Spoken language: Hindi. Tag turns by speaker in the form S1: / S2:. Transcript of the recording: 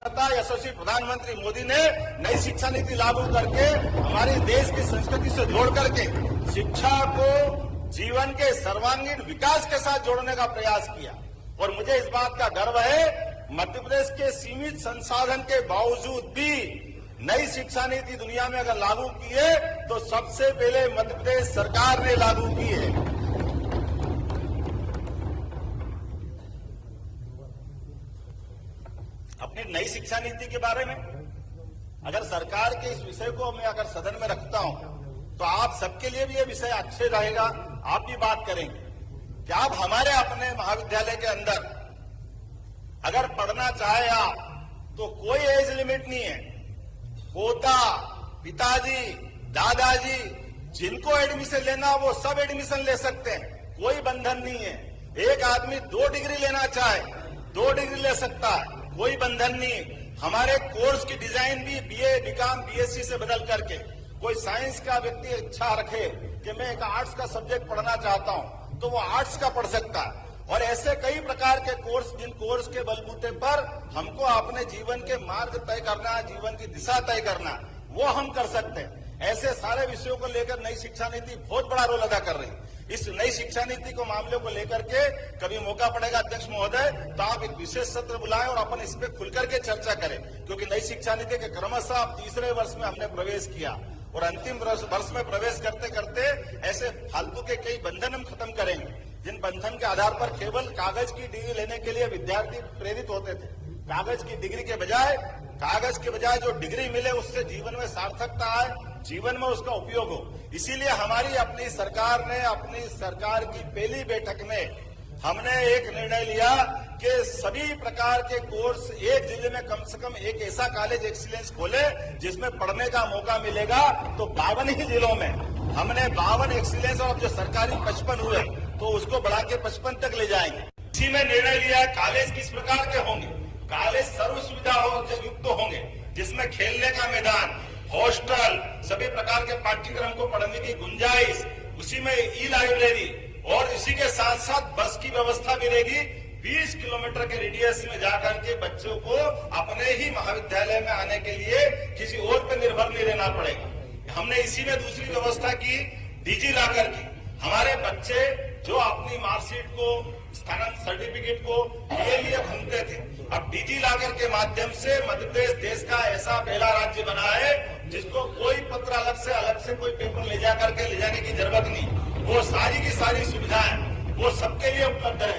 S1: यशस्वी प्रधानमंत्री मोदी ने नई शिक्षा नीति लागू करके हमारे देश की संस्कृति से जोड़ करके शिक्षा को जीवन के सर्वांगीण विकास के साथ जोड़ने का प्रयास किया। और मुझे इस बात का गर्व है, मध्य प्रदेश के सीमित संसाधन के बावजूद भी नई शिक्षा नीति दुनिया में अगर लागू की है तो सबसे पहले मध्य प्रदेश सरकार ने लागू की है। अपनी नई शिक्षा नीति के बारे में अगर सरकार के इस विषय को मैं अगर सदन में रखता हूं तो आप सबके लिए भी ये विषय अच्छे रहेगा, आप भी बात करेंगे कि आप हमारे अपने महाविद्यालय के अंदर अगर पढ़ना चाहे आप तो कोई एज लिमिट नहीं है। पोता, पिताजी, दादाजी जिनको एडमिशन लेना वो सब एडमिशन ले सकते हैं, कोई बंधन नहीं है। एक आदमी 2 डिग्री लेना चाहे 2 डिग्री ले सकता है, कोई बंधन नहीं। हमारे कोर्स की डिजाइन भी बीए, बीकॉम, बीएससी से बदल करके कोई साइंस का व्यक्ति इच्छा रखे कि मैं एक आर्ट्स का सब्जेक्ट पढ़ना चाहता हूं तो वो आर्ट्स का पढ़ सकता है। और ऐसे कई प्रकार के कोर्स, जिन कोर्स के बलबूते पर हमको अपने जीवन के मार्ग तय करना है, जीवन की दिशा तय करना, वो हम कर सकते हैं। ऐसे सारे विषयों को लेकर नई शिक्षा नीति बहुत बड़ा रोल अदा कर रही है। इस नई शिक्षा नीति को मामले को लेकर के कभी मौका पड़ेगा अध्यक्ष महोदय तो आप एक विशेष सत्र बुलाएं और अपन इस पे खुलकर के चर्चा करें, क्योंकि नई शिक्षा नीति के क्रमशः अब 3रे वर्ष में हमने प्रवेश किया और अंतिम वर्ष में प्रवेश करते करते ऐसे फालतू के कई बंधन हम खत्म करेंगे, जिन बंधन के आधार पर केवल कागज की डिग्री लेने के लिए विद्यार्थी प्रेरित होते थे। कागज की डिग्री के बजाय जो डिग्री मिले उससे जीवन में सार्थकता आए, जीवन में उसका उपयोग हो। इसीलिए हमारी अपनी सरकार ने अपनी सरकार की पहली बैठक में हमने एक निर्णय लिया कि सभी प्रकार के कोर्स एक जिले में कम से कम एक ऐसा कॉलेज एक्सीलेंस खोले जिसमें पढ़ने का मौका मिलेगा। तो 52 ही जिलों में हमने 52 एक्सीलेंस और अब जो सरकारी 55 हुए तो उसको बढ़ा के 55 तक ले जाएंगे। इसी में निर्णय लिया कॉलेज किस प्रकार के होंगे, कॉलेज सर्व सुविधा युक्त होंगे जिसमें खेलने का मैदान, हॉस्टल, सभी प्रकार के पाठ्यक्रम को पढ़ने की गुंजाइश, उसी में ई लाइब्रेरी और इसी के साथ साथ बस की व्यवस्था भी रहेगी। 20 किलोमीटर के रेडियस में जाकर के बच्चों को अपने ही महाविद्यालय में आने के लिए किसी और पर निर्भर नहीं रहना पड़ेगा। हमने इसी में दूसरी व्यवस्था की, डिजी लॉकर की। हमारे बच्चे जो अपनी मार्कशीट को, स्थानांतरण सर्टिफिकेट को लिए घूमते थे, अब डिजी लॉकर के माध्यम से मध्य प्रदेश देश का ऐसा पहला राज्य बना है जिसको कोई पत्र अलग से कोई पेपर ले जाने की जरूरत नहीं। वो सारी की सारी सुविधाएं वो सबके लिए उपलब्ध है।